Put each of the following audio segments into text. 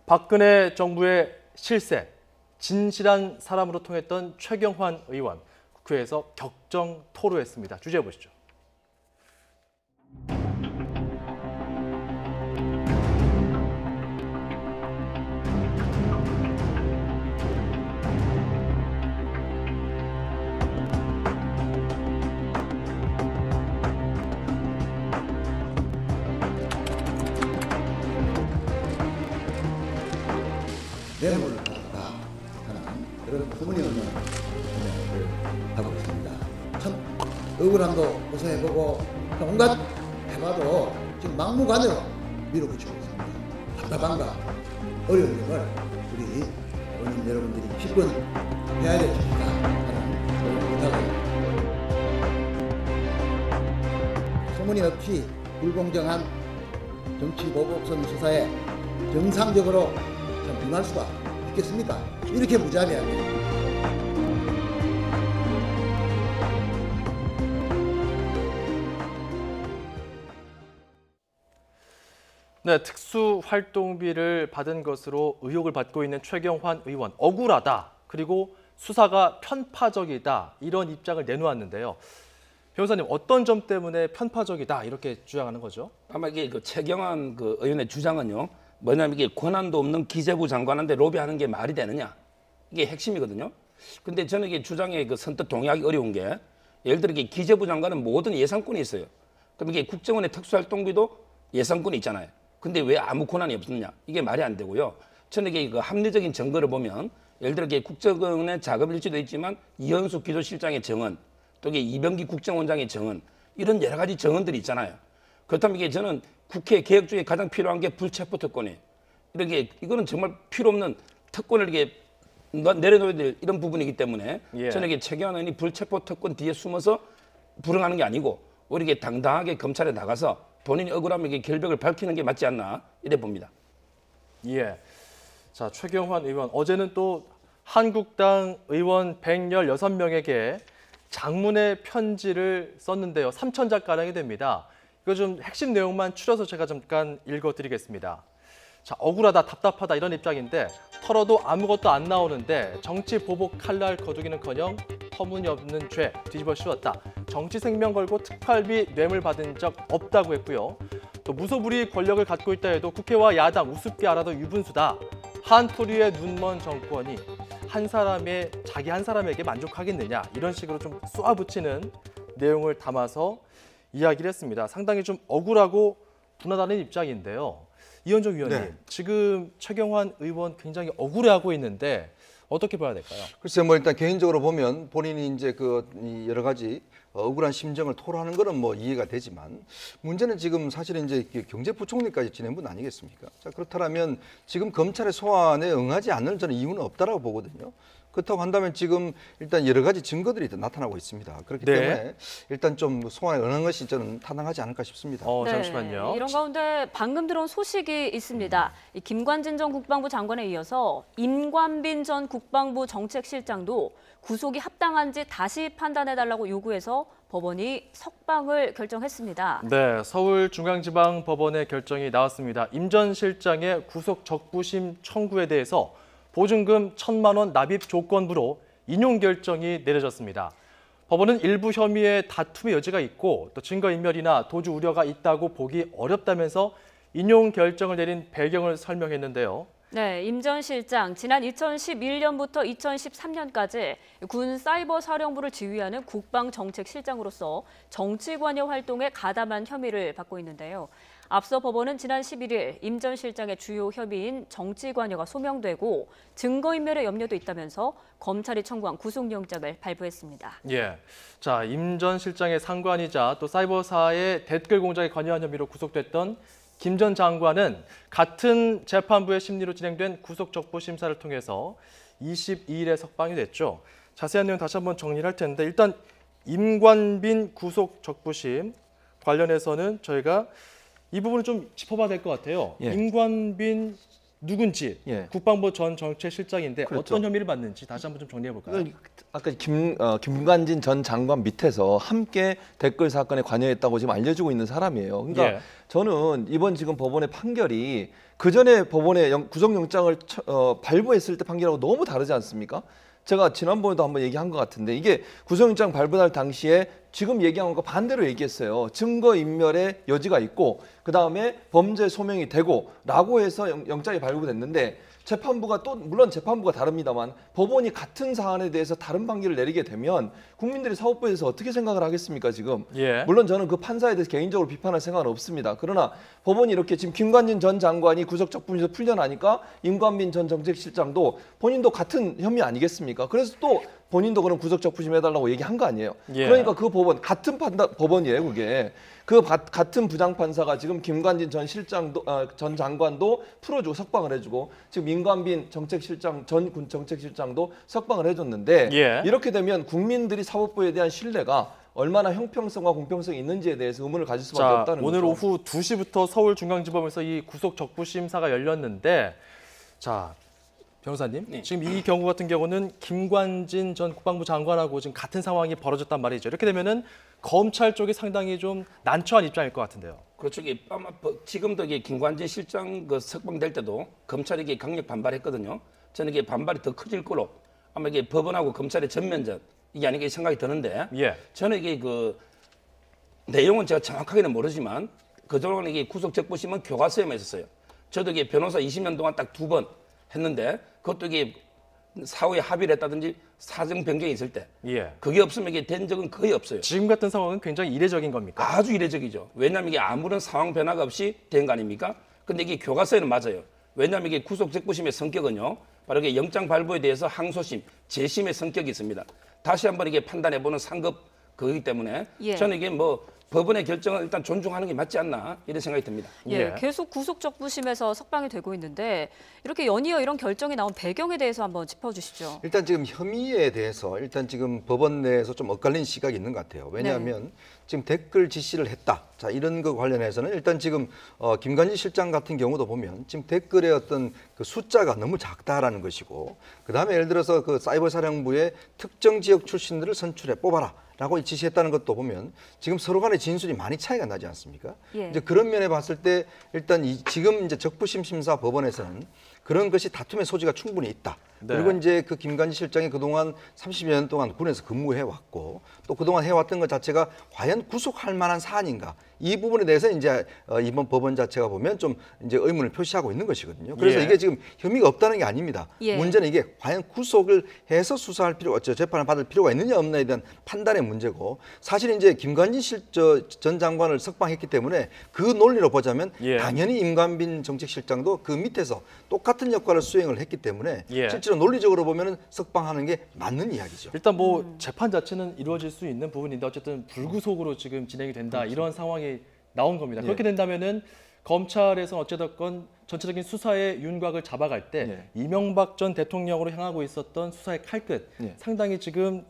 박근혜 정부의 실세, 진실한 사람으로 통했던 최경환 의원, 국회에서 격정 토로했습니다. 주제 보시죠. 뇌물을 받았다 하는 그런 소문이 없는 고민을 하고 있습니다. 참 억울함도 고소해보고 온갖 해봐도 지금 막무가내로 밀어붙이고 있습니다. 답답함과 어려운 점을 우리 국민 여러분들이 기권해야 될 것이다 하는 그런 부탁을 소문이 없이 불공정한 정치 보복성 수사에 정상적으로 임할 수가 있겠습니까? 이렇게 무자비하게. 네, 특수활동비를 받은 것으로 의혹을 받고 있는 최경환 의원, 억울하다, 그리고 수사가 편파적이다, 이런 입장을 내놓았는데요. 변호사님, 어떤 점 때문에 편파적이다 이렇게 주장하는 거죠? 아마 이게 최경환 의원의 주장은요. 뭐냐면 이게 권한도 없는 기재부 장관한테 로비하는 게 말이 되느냐, 이게 핵심이거든요. 근데 저는 이게 주장에 선뜻 동의하기 어려운 게, 예를 들어 이게 기재부 장관은 모든 예산권이 있어요. 그럼 이게 국정원의 특수활동비도 예산권이 있잖아요. 근데 왜 아무 권한이 없느냐, 이게 말이 안 되고요. 저는 이게 합리적인 증거를 보면, 예를 들어 이게 국정원의 작업 일지도 있지만 이현숙 기조실장의 정언, 또 이게 이병기 국정원장의 정언, 이런 여러 가지 정언들이 있잖아요. 그렇다면 이게 저는 국회 개혁 중에 가장 필요한 게 불체포 특권이에요. 이거는 정말 필요 없는 특권을 이렇게 내려놓아야 될 이런 부분이기 때문에 저는 이게 최경환 의원이 불체포 특권 뒤에 숨어서 불응하는 게 아니고 오히려 이게 당당하게 검찰에 나가서 본인이 억울하면 이게 결백을 밝히는 게 맞지 않나 이래 봅니다. 예. 자, 최경환 의원, 어제는 또 한국당 의원 116명에게 장문의 편지를 썼는데요. 3,000자가량이 됩니다. 이거 좀 핵심 내용만 추려서 제가 잠깐 읽어드리겠습니다. 자, 억울하다, 답답하다 이런 입장인데 털어도 아무것도 안 나오는데 정치 보복 칼날 거두기는커녕 터무니없는 죄 뒤집어 씌웠다. 정치 생명 걸고 특활비 뇌물 받은 적 없다고 했고요. 또 무소불위 권력을 갖고 있다 해도 국회와 야당 우습게 알아도 유분수다. 한토리의 눈먼 정권이 자기 한 사람에게 만족하겠느냐, 이런 식으로 좀 쏘아붙이는 내용을 담아서 이야기를 했습니다. 상당히 좀 억울하고 분하다는 입장인데요. 이현정 위원님, 네. 지금 최경환 의원 굉장히 억울해하고 있는데 어떻게 봐야 될까요? 글쎄, 일단 개인적으로 보면 본인이 이제 여러 가지 억울한 심정을 토로하는 거는 이해가 되지만, 문제는 지금 사실은 이제 경제부총리까지 지낸 분 아니겠습니까? 자, 그렇다면 지금 검찰의 소환에 응하지 않을 저는 이유는 없다라고 보거든요. 그렇다고 한다면 지금 일단 여러 가지 증거들이 나타나고 있습니다. 그렇기 때문에 일단 좀 소환에 응한 것이 저는 타당하지 않을까 싶습니다. 잠시만요. 이런 가운데 방금 들어온 소식이 있습니다. 김관진 전 국방부 장관에 이어서 임관빈 전 국방부 정책실장도 구속이 합당한지 다시 판단해달라고 요구해서 법원이 석방을 결정했습니다. 네, 서울중앙지방법원의 결정이 나왔습니다. 임 전 실장의 구속 적부심 청구에 대해서 보증금 1,000만 원 납입 조건부로 인용 결정이 내려졌습니다. 법원은 일부 혐의에 다툼의 여지가 있고 또 증거인멸이나 도주 우려가 있다고 보기 어렵다면서 인용 결정을 내린 배경을 설명했는데요. 네, 임 전 실장, 지난 2011년부터 2013년까지 군 사이버사령부를 지휘하는 국방정책실장으로서 정치관여 활동에 가담한 혐의를 받고 있는데요. 앞서 법원은 지난 11일 임 전 실장의 주요 혐의인 정치관여가 소명되고 증거인멸의 염려도 있다면서 검찰이 청구한 구속영장을 발부했습니다. 예, 자, 임 전 실장의 상관이자 또 사이버사의 댓글 공작에 관여한 혐의로 구속됐던 김 전 장관은 같은 재판부의 심리로 진행된 구속적부 심사를 통해서 22일에 석방이 됐죠. 자세한 내용 다시 한번 정리를 할 텐데, 일단 임관빈 구속적부심 관련해서는 저희가 이 부분을 좀 짚어봐야 될 것 같아요. 임관빈 누군지 예. 국방부 전 정책실장인데 그렇죠. 어떤 혐의를 받는지 다시 한번 좀 정리해 볼까요? 아까 김관진 전 장관 밑에서 함께 댓글 사건에 관여했다고 지금 알려지고 있는 사람이에요. 그러니까 예. 저는 이번 지금 법원의 판결이 그 전에 법원에 구속영장을 발부했을 때 판결하고 너무 다르지 않습니까? 제가 지난번에도 한번 얘기한 것 같은데 이게 구속영장 발부할 당시에 지금 얘기한 것과 반대로 얘기했어요. 증거인멸의 여지가 있고 그 다음에 범죄 소명이 되고 라고 해서 영장이 발부됐는데 재판부가 또 물론 재판부가 다릅니다만 법원이 같은 사안에 대해서 다른 판결을 내리게 되면 국민들이 사법부에 대해서 어떻게 생각을 하겠습니까 지금? 예. 물론 저는 그 판사에 대해서 개인적으로 비판할 생각은 없습니다. 그러나 법원이 이렇게 지금 김관진 전 장관이 구속적부심에서 풀려나니까 임관빈 전 정책실장도 본인도 같은 혐의 아니겠습니까? 그래서 또 본인도 그럼 구속적부심 해달라고 얘기한 거 아니에요? 예. 그러니까 그 법원 같은 법원이에요 그게. 그 같은 부장판사가 지금 김관진 전 장관도 풀어주고 석방을 해주고 지금 임관빈 정책실장 전 군 정책실장도 석방을 해줬는데 예. 이렇게 되면 국민들이 사법부에 대한 신뢰가 얼마나 형평성과 공평성이 있는지에 대해서 의문을 가질 수밖에 자, 없다는 오늘 거죠. 오후 2시부터 서울중앙지법에서 이 구속 적부 심사가 열렸는데 자, 변호사님, 네. 지금 이 경우 같은 경우는 김관진 전 국방부 장관하고 지금 같은 상황이 벌어졌단 말이죠. 이렇게 되면은 검찰 쪽이 상당히 좀 난처한 입장일 것 같은데요. 그렇죠. 이게 아마 지금도 이게 김관진 실장 그 석방될 때도 검찰이 이게 강력 반발했거든요. 저는 이게 반발이 더 커질 거로 아마 이게 법원하고 검찰의 전면전 이게 아닌가 생각이 드는데 예. 저는 이게 그 내용은 제가 정확하게는 모르지만 그동안 이게 구속적부심은 교과서에만 있었어요. 저도 이게 변호사 20년 동안 딱 2번 했는데 그것도 이게 사후에 합의를 했다든지 사정 변경이 있을 때 예. 그게 없으면 이게 된 적은 거의 없어요. 지금 같은 상황은 굉장히 이례적인 겁니까? 아주 이례적이죠. 왜냐하면 이게 아무런 상황 변화가 없이 된 거 아닙니까? 근데 이게 교과서에는 맞아요. 왜냐하면 이게 구속적부심의 성격은요. 바로 이게 영장 발부에 대해서 항소심, 재심의 성격이 있습니다. 다시 한번 이게 판단해보는 상급 그거기 때문에 예. 저는 이게 뭐 법원의 결정을 일단 존중하는 게 맞지 않나 이런 생각이 듭니다. 예, 예. 계속 구속적부심에서 석방이 되고 있는데 이렇게 연이어 이런 결정이 나온 배경에 대해서 한번 짚어주시죠. 일단 지금 혐의에 대해서 일단 지금 법원 내에서 좀 엇갈린 시각이 있는 것 같아요. 왜냐하면 지금 댓글 지시를 했다. 자, 이런 거 관련해서는 일단 지금 김관진 실장 같은 경우도 보면 지금 댓글의 어떤 그 숫자가 너무 작다라는 것이고 그다음에 예를 들어서 그 사이버 사령부의 특정 지역 출신들을 선출해 뽑아라. 라고 지시했다는 것도 보면 지금 서로 간의 진술이 많이 차이가 나지 않습니까? 예. 이제 그런 면에 봤을 때 일단 지금 이제 적부심 심사 법원에서는 그런 것이 다툼의 소지가 충분히 있다. 네. 그리고 이제 그 김관진 실장이 그동안 30여 년 동안 군에서 근무해 왔고 또 그동안 해왔던 것 자체가 과연 구속할 만한 사안인가 이 부분에 대해서 이제 이번 법원 자체가 보면 좀 이제 의문을 표시하고 있는 것이거든요. 그래서 예. 이게 지금 혐의가 없다는 게 아닙니다. 예. 문제는 이게 과연 구속을 해서 수사할 필요가 재판을 받을 필요가 있느냐 없느냐에 대한 판단의 문제고 사실 이제 김관진 전 장관을 석방했기 때문에 그 논리로 보자면 예. 당연히 임관빈 정책실장도 그 밑에서 똑같은 역할을 수행을 했기 때문에 예. 실제로 논리적으로 보면 석방하는 게 맞는 이야기죠. 일단 뭐 재판 자체는 이루어질 수 있는 부분인데 어쨌든 불구속으로 지금 진행이 된다 이런 상황이 나온 겁니다. 그렇게 된다면은 검찰에서 어찌됐건 전체적인 수사의 윤곽을 잡아갈 때 이명박 전 대통령으로 향하고 있었던 수사의 칼끝 상당히 지금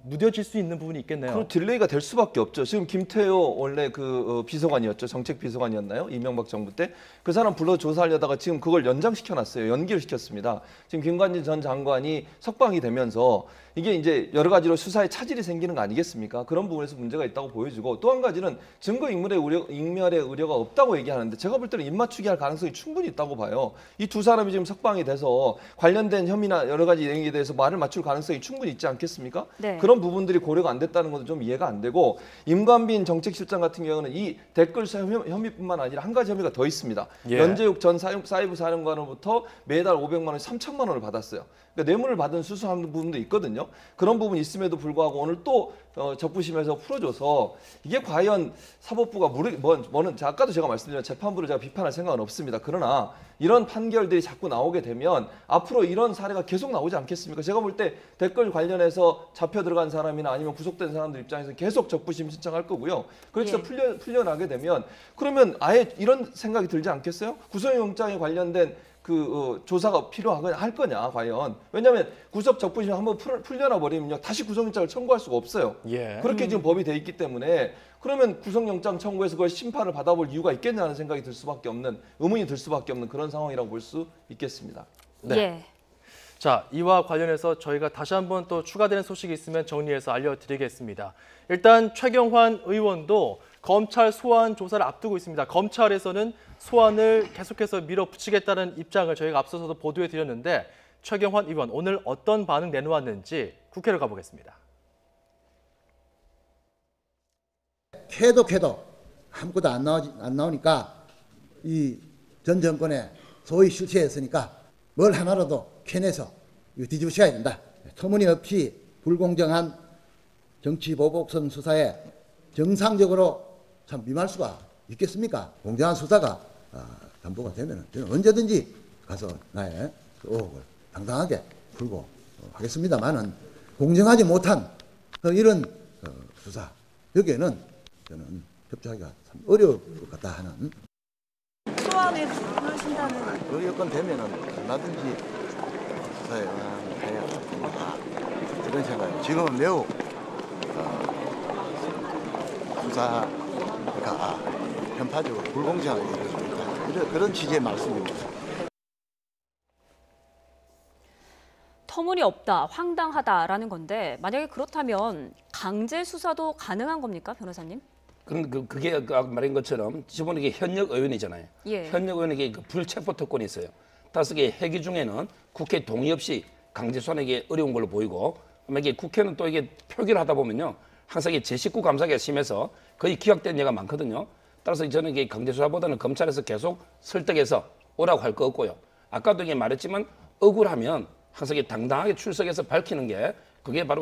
무뎌질 수 있는 부분이 있겠네요. 그 딜레이가 될 수밖에 없죠. 지금 김태효 원래 그 비서관이었죠. 정책 비서관이었나요? 이명박 정부 때. 그 사람 불러 조사하려다가 지금 그걸 연장시켜놨어요. 연기를 시켰습니다. 지금 김관진 전 장관이 석방이 되면서 이게 이제 여러 가지로 수사에 차질이 생기는 거 아니겠습니까? 그런 부분에서 문제가 있다고 보여지고 또 한 가지는 증거인멸의 우려가 없다고 얘기하는데 제가 볼 때는 입맞추기 할 가능성이 충분히 있다고 봐요. 이 두 사람이 지금 석방이 돼서 관련된 혐의나 여러 가지 내용에 대해서 말을 맞출 가능성이 충분히 있지 않겠습니까? 네. 그런 부분들이 고려가 안 됐다는 것도 좀 이해가 안 되고 임관빈 정책실장 같은 경우는 이 댓글 혐의뿐만 아니라 한 가지 혐의가 더 있습니다. 예. 연재욱 전 사이버 사령관으로부터 매달 500만 원, 3천만 원을 받았어요. 그러니까 뇌물을 받은 수수한 부분도 있거든요. 그런 부분이 있음에도 불구하고 오늘 또 적부심에서 풀어줘서 이게 과연 사법부가 뭐는 아까도 제가 말씀드린 재판부를 제가 비판할 생각은 없습니다. 그러나 이런 판결들이 자꾸 나오게 되면 앞으로 이런 사례가 계속 나오지 않겠습니까? 제가 볼 때 댓글 관련해서 잡혀 들어간 사람이나 아니면 구속된 사람들 입장에서 계속 적부심 신청할 거고요. 그래서 풀려나게 되면 그러면 아예 이런 생각이 들지 않겠어요? 구속영장에 관련된 조사가 할 거냐 과연. 왜냐하면 구속 적부심 한번 풀려나 버리면요 다시 구속영장을 청구할 수가 없어요. 예. 그렇게 지금 법이 돼 있기 때문에 그러면 구속영장 청구해서 그걸 심판을 받아볼 이유가 있겠냐는 생각이 들 수밖에 없는, 의문이 들 수밖에 없는 그런 상황이라고 볼 수 있겠습니다. 네. 예. 자, 이와 관련해서 저희가 다시 한번 또 추가되는 소식이 있으면 정리해서 알려드리겠습니다. 일단 최경환 의원도 검찰 소환 조사를 앞두고 있습니다. 검찰에서는 소환을 계속해서 밀어붙이겠다는 입장을 저희가 앞서서도 보도해드렸는데 최경환 의원 오늘 어떤 반응 내놓았는지 국회로 가보겠습니다. 캐도 아무것도 안 나오니까 이 전 정권의 소위 실체였으니까 뭘 하나라도 캐내서 이거 뒤집으셔야 된다. 터무니없이 불공정한 정치보복선 수사에 정상적으로 참 임할 수가 있겠습니까? 공정한 수사가 담보가 되면 저는 언제든지 가서 나의 그 의혹을 당당하게 풀고 하겠습니다만은 공정하지 못한 이런 수사 여기에는 저는 협조하기가 참 어려울 것 같다 하는. 소환에 불응하신다는 그 여건 되면은 얼마든지 수사에 응하야 됩니다. 그런 생각. 지금은 매우 수사가 편파적으로 불공정하게 이루어지고 있다. 그런 취지의 말씀입니다. 터무니없다, 황당하다라는 건데 만약에 그렇다면 강제 수사도 가능한 겁니까, 변호사님? 그럼 그게 아까 말한 것처럼 지금 이게 현역 의원이잖아요. 예. 현역 의원에게 그 불체포 특권이 있어요. 5개 회기 중에는 국회 동의 없이 강제 소환하기 어려운 걸로 보이고, 이게 국회는 또 이게 표기를 하다 보면요, 항상 이게 제19 감사가 심해서 거의 기각된 예가 많거든요. 따라서 저는 이게 강제 수사보다는 검찰에서 계속 설득해서 오라고 할 거 없고요. 아까도 이게 말했지만 억울하면 항상 이게 당당하게 출석해서 밝히는 게 그게 바로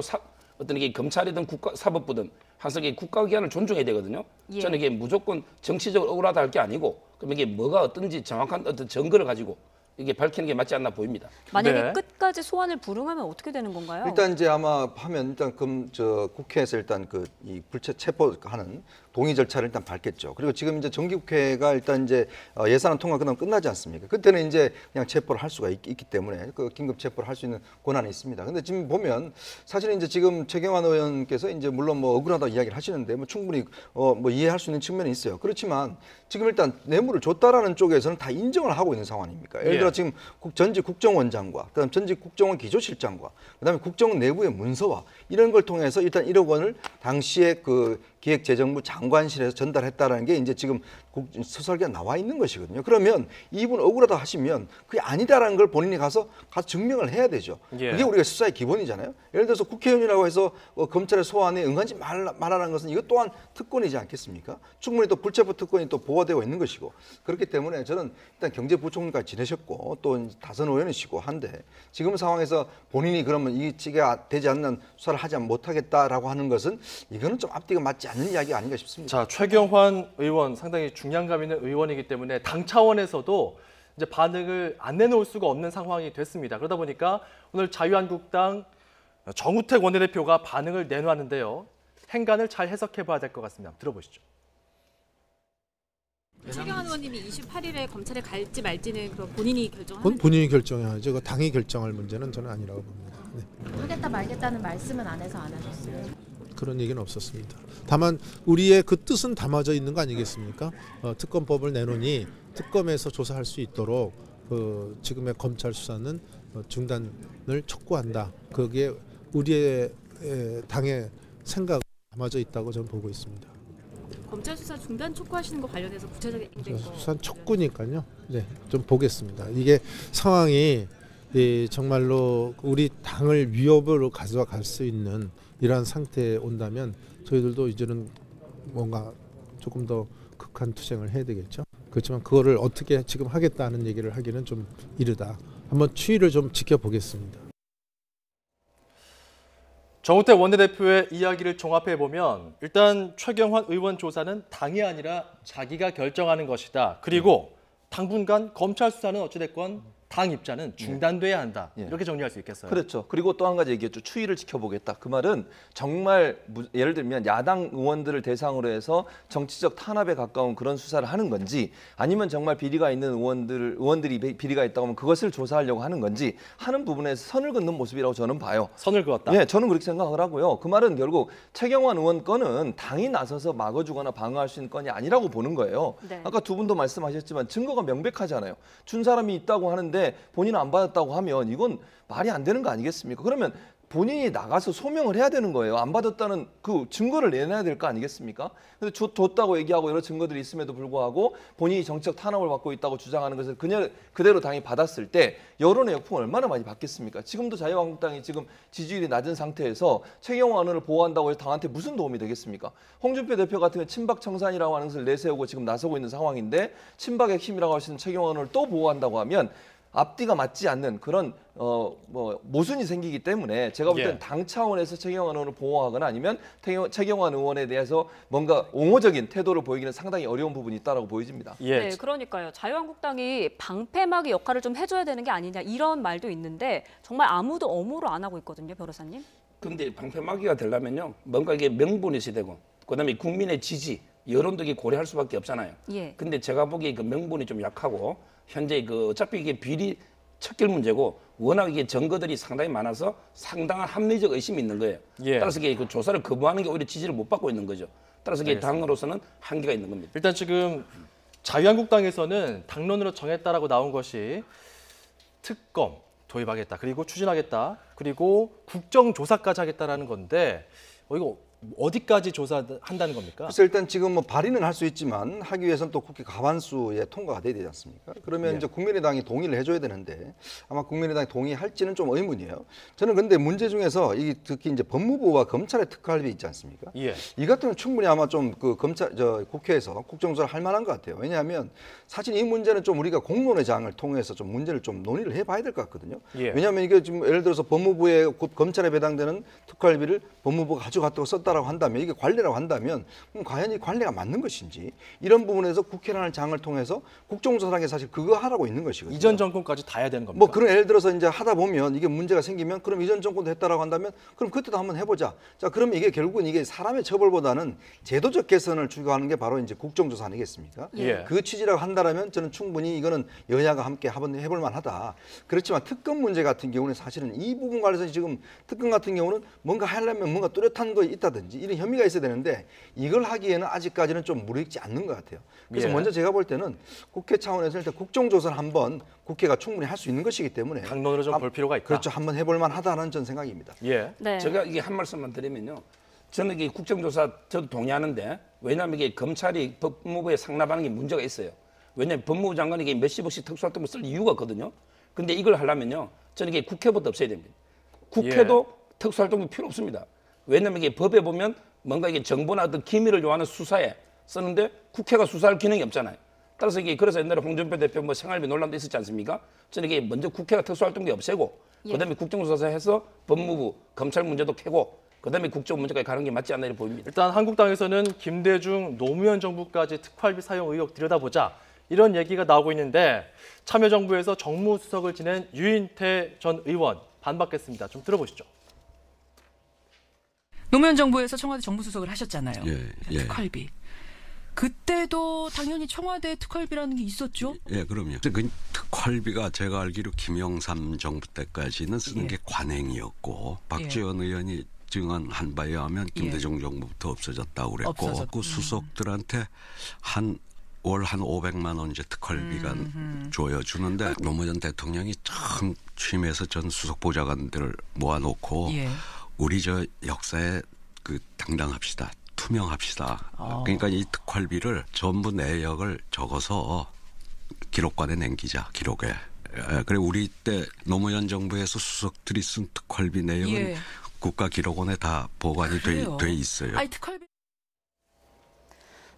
어떤 이게 검찰이든 사법부든 항상 이게 국가기관을 존중해야 되거든요. 예. 저는 이게 무조건 정치적으로 억울하다 할 게 아니고, 그럼 이게 뭐가 어떤지 정확한 어떤 증거를 가지고 이게 밝히는 게 맞지 않나 보입니다. 만약에 네. 끝까지 소환을 불응하면 어떻게 되는 건가요? 일단 이제 아마 하면 일단 국회에서 일단 이 불체 체포하는 동의 절차를 일단 밟겠죠. 그리고 지금 이제 정기국회가 일단 이제 예산안 통과 끝나면 끝나지 않습니까? 그때는 이제 그냥 체포를 할 수가 있기 때문에 그 긴급 체포를 할 수 있는 권한이 있습니다. 근데 지금 보면 사실은 이제 지금 최경환 의원께서 이제 물론 뭐 억울하다 이야기를 하시는데 뭐 충분히 뭐 이해할 수 있는 측면이 있어요. 그렇지만 지금 일단 뇌물을 줬다라는 쪽에서는 다 인정을 하고 있는 상황입니까? 예를 들어 지금 전직 국정원장과 그다음 전직 국정원 기조실장과 그다음에 국정원 내부의 문서와 이런 걸 통해서 일단 1억 원을 당시에 그 기획재정부 장관실에서 전달했다라는 게 이제 지금 수사기가 나와 있는 것이거든요. 그러면 이분 억울하다 하시면 그게 아니다라는 걸 본인이 가서 증명을 해야 되죠. 예. 그게 우리가 수사의 기본이잖아요. 예를 들어서 국회의원이라고 해서 검찰의 소환에 응하지 말라는 것은 이것 또한 특권이지 않겠습니까? 충분히 또 불체포 특권이 또 보호되고 있는 것이고, 그렇기 때문에 저는 일단 경제부총리까지 지내셨고 또 다선 의원이시고 한데 지금 상황에서 본인이 그러면 이 찌가 되지 않는 수사를 하지 못하겠다라고 하는 것은 이거는 좀 앞뒤가 맞지 않는 이야기 아닌가 싶습니다. 자, 최경환 의원 상당히 중량감 있는 의원이기 때문에 당 차원에서도 이제 반응을 안 내놓을 수가 없는 상황이 됐습니다. 그러다 보니까 오늘 자유한국당 정우택 원내대표가 반응을 내놓았는데요. 행간을 잘 해석해 봐야 될 것 같습니다. 들어보시죠. 최경환 의원님이 28일에 검찰에 갈지 말지는 그럼 본인이 결정하는 그건 본인이 결정해야죠. 그 당이 결정할 문제는 저는 아니라고 봅니다. 네. 하겠다 말겠다는 말씀은 안 해서 안 하셨어요. 그런 얘기는 없었습니다. 다만 우리의 그 뜻은 담아져 있는 거 아니겠습니까? 특검법을 내놓으니 특검에서 조사할 수 있도록 지금의 검찰 수사는 중단을 촉구한다. 그게 우리의 당의 생각이 담아져 있다고 저는 보고 있습니다. 검찰 수사 중단 촉구하시는 거 관련해서 구체적인 거. 수사 촉구니까요. 네, 좀 보겠습니다. 이게 상황이 정말로 우리 당을 위협으로 가져갈 수 있는 이러한 상태에 온다면 저희들도 이제는 뭔가 조금 더 극한 투쟁을 해야 되겠죠. 그렇지만 그거를 어떻게 지금 하겠다는 얘기를 하기는 좀 이르다. 한번 추이를 좀 지켜보겠습니다. 정우택 원내대표의 이야기를 종합해 보면 일단 최경환 의원 조사는 당이 아니라 자기가 결정하는 것이다. 그리고 당분간 검찰 수사는 어찌됐건 당 입자는 중단돼야 한다. 예. 이렇게 정리할 수 있겠어요. 그렇죠. 그리고 또 한 가지 얘기했죠. 추이를 지켜보겠다. 그 말은 정말 예를 들면 야당 의원들을 대상으로 해서 정치적 탄압에 가까운 그런 수사를 하는 건지 아니면 정말 비리가 있는 의원들이 비리가 있다고 하면 그것을 조사하려고 하는 건지 하는 부분에서 선을 긋는 모습이라고 저는 봐요. 선을 그었다. 예, 저는 그렇게 생각을 하고요. 그 말은 결국 최경환 의원 건은 당이 나서서 막아주거나 방어할 수 있는 건이 아니라고 보는 거예요. 네. 아까 두 분도 말씀하셨지만 증거가 명백하잖아요. 준 사람이 있다고 하는데 본인은 안 받았다고 하면 이건 말이 안 되는 거 아니겠습니까? 그러면 본인이 나가서 소명을 해야 되는 거예요. 안 받았다는 그 증거를 내놔야 될 거 아니겠습니까? 근데 줬다고 얘기하고 여러 증거들이 있음에도 불구하고 본인이 정치적 탄압을 받고 있다고 주장하는 것을 그대로 당이 받았을 때 여론의 역풍을 얼마나 많이 받겠습니까? 지금도 자유한국당이 지금 지지율이 낮은 상태에서 최경환 의원을 보호한다고 해서 당한테 무슨 도움이 되겠습니까? 홍준표 대표 같은 경우 친박 청산이라고 하는 것을 내세우고 지금 나서고 있는 상황인데 친박의 힘이라고 할 수 있는 최경환 의원을 또 보호한다고 하면 앞뒤가 맞지 않는 그런 모순이 생기기 때문에 제가 볼 때는 당 차원에서 최경환 의원을 보호하거나 아니면 최경환 의원에 대해서 뭔가 옹호적인 태도를 보이기는 상당히 어려운 부분이 있다고 보여집니다. 네, 그러니까요. 자유한국당이 방패막이 역할을 좀 해줘야 되는 게 아니냐 이런 말도 있는데 정말 아무도 엄호를 안 하고 있거든요, 변호사님. 근데 방패막이가 되려면요, 뭔가 이게 명분이 있어야 되고, 그다음에 국민의 지지, 여론도 이게 고려할 수밖에 없잖아요. 예. 근데 제가 보기에 그 명분이 좀 약하고 현재 어차피 이게 비리 척결 문제고 워낙 이게 증거들이 상당히 많아서 상당한 합리적 의심이 있는 거예요. 따라서 이게 그 조사를 거부하는 게 오히려 지지를 못 받고 있는 거죠. 따라서 이게 당으로서는 한계가 있는 겁니다. 일단 지금 자유한국당에서는 당론으로 정했다라고 나온 것이 특검 도입하겠다. 그리고 추진하겠다. 그리고 국정조사까지 하겠다라는 건데 이거 어디까지 조사한다는 겁니까? 그래서 일단 지금 뭐 발의는 할 수 있지만 하기 위해서는 또 국회 과반수에 통과가 돼야 되지 않습니까? 그러면 이제 국민의당이 동의를 해줘야 되는데 아마 국민의당이 동의할지는 좀 의문이에요. 저는 근데 문제 중에서 이 특히 이제 법무부와 검찰의 특활비 있지 않습니까? 이 같은 경우는 충분히 아마 좀 그 국회에서 국정조사를 할 만한 것 같아요. 왜냐하면 사실 이 문제는 좀 우리가 공론의 장을 통해서 좀 문제를 좀 논의를 해봐야 될 것 같거든요. 왜냐하면 이게 지금 예를 들어서 법무부에 검찰에 배당되는 특활비를 법무부가 가져갔다고 썼다라고 한다면 이게 관리라고 한다면 과연 이 관리가 맞는 것인지 이런 부분에서 국회라는 장을 통해서 국정조사라는 게 사실 그거 하라고 있는 것이거든요. 이전 정권까지 다 해야 되는 겁니까? 뭐 그런 예를 들어서 이제 하다 보면 이게 문제가 생기면 그럼 이전 정권도 했다라고 한다면 그럼 그때도 한번 해보자. 자, 그러면 이게 결국은 이게 사람의 처벌보다는 제도적 개선을 추구하는 게 바로 이제 국정조사 아니겠습니까? 그 취지라고 한다라면 저는 충분히 이거는 여야가 함께 한번 해볼 만하다. 그렇지만 특검 문제 같은 경우는 사실은 이 부분 관련해서 지금 특검 같은 경우는 뭔가 하려면 뭔가 뚜렷한 거 있다든지 이런 혐의가 있어야 되는데 이걸 하기에는 아직까지는 좀 무르익지 않는 것 같아요. 그래서 먼저 제가 볼 때는 국회 차원에서 일단 국정조사를 한번 국회가 충분히 할 수 있는 것이기 때문에 당론으로 좀 볼 필요가 있다. 그렇죠. 한번 해볼 만하다는 전 생각입니다. 네. 제가 이게 한 말씀만 드리면요. 저는 이게 국정조사 저도 동의하는데 왜냐하면 이게 검찰이 법무부에 상납하는 게 문제가 있어요. 왜냐하면 법무부 장관이 이게 몇십억씩 특수활동을 쓸 이유가 있거든요. 근데 이걸 하려면요. 저는 이게 국회부터 없애야 됩니다. 국회도 특수활동이 필요 없습니다. 왜냐하면 이게 법에 보면 뭔가 이게 정보나 어떤 기밀을 요하는 수사에 쓰는데 국회가 수사할 기능이 없잖아요. 따라서 이게 그래서 옛날에 홍준표 대표 뭐 생활비 논란도 있었지 않습니까? 저는 이게 먼저 국회가 특수활동비 없애고 그다음에 국정조사해서 법무부, 검찰 문제도 캐고 그다음에 국정 문제까지 가는 게 맞지 않나 이렇게 보입니다. 일단 한국당에서는 김대중 노무현 정부까지 특활비 사용 의혹 들여다보자 이런 얘기가 나오고 있는데 참여정부에서 정무수석을 지낸 유인태 전 의원 반박했습니다. 좀 들어보시죠. 노무현 정부에서 청와대 정무수석을 하셨잖아요. 예. 특활비. 그때도 당연히 청와대 특활비라는 게 있었죠? 예, 그럼요. 그 특활비가 제가 알기로 김영삼 정부 때까지는 쓰는 게 관행이었고 박지원 의원이 증언한 바에 의하면 김대중 정부부터 없어졌다고 그랬고 그 수석들한테 월 한 500만 원 이제 특활비가 줘주는데 노무현 대통령이 처음 취임해서 전 수석 보좌관들을 모아놓고 우리 저 역사에 그 당당합시다. 투명합시다. 그러니까 이 특활비를 전부 내역을 적어서 기록관에 남기자. 기록에. 그래 우리 때 노무현 정부에서 수석들이 쓴 특활비 내역은 국가기록원에 다 보관이 돼 있어요. 아니, 특활비.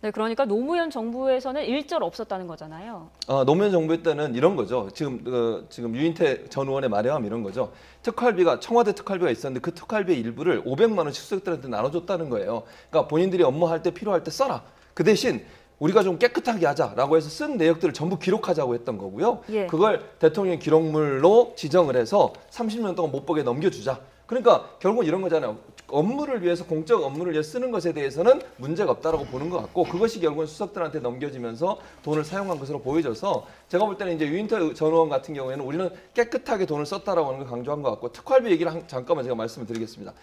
네, 그러니까 노무현 정부에서는 일절 없었다는 거잖아요. 노무현 정부 때는 이런 거죠. 지금 유인태 전 의원의 말에 하면 이런 거죠. 특활비가 청와대 특활비가 있었는데 그 특활비의 일부를 500만 원씩 수석들한테 나눠줬다는 거예요. 그러니까 본인들이 업무할 때 필요할 때 써라. 그 대신 우리가 좀 깨끗하게 하자라고 해서 쓴 내역들을 전부 기록하자고 했던 거고요. 예. 그걸 대통령 기록물로 지정을 해서 30년 동안 못 보게 넘겨주자. 그러니까 결국은 이런 거잖아요. 업무를 위해서 공적 업무를 위해 쓰는 것에 대해서는 문제가 없다라고 보는 것 같고 그것이 결국은 수석들한테 넘겨지면서 돈을 사용한 것으로 보여져서 제가 볼 때는 이제 유인태 전 의원 같은 경우에는 우리는 깨끗하게 돈을 썼다라고 하는 걸 강조한 것 같고 특활비 얘기를 잠깐만 제가 말씀을 드리겠습니다.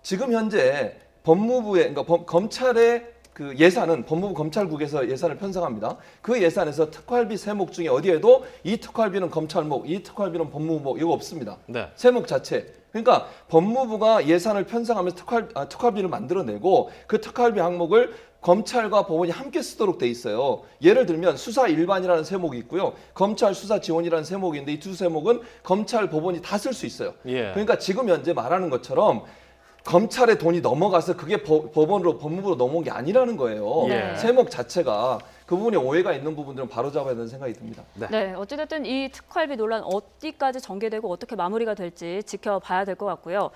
지금 현재 법무부의 그러니까 검찰의 그 예산은 법무부 검찰국에서 예산을 편성합니다. 그 예산에서 특활비 세목 중에 어디에도 이 특활비는 검찰목, 이 특활비는 법무부목 이거 없습니다. 네. 세목 자체. 그러니까 법무부가 예산을 편성하면서 특활비를 만들어내고 그 특활비 항목을 검찰과 법원이 함께 쓰도록 돼 있어요. 예를 들면 수사 일반이라는 세목이 있고요. 검찰 수사 지원이라는 세목이 있는데 이 두 세목은 검찰, 법원이 다 쓸 수 있어요. 예. 그러니까 지금 현재 말하는 것처럼 검찰의 돈이 넘어가서 그게 법원으로 법무부로 넘어온 게 아니라는 거예요. 네. 세목 자체가 그 부분에 오해가 있는 부분들은 바로잡아야 되는 생각이 듭니다. 네, 어찌됐든 이 특활비 논란 어디까지 전개되고 어떻게 마무리가 될지 지켜봐야 될 것 같고요.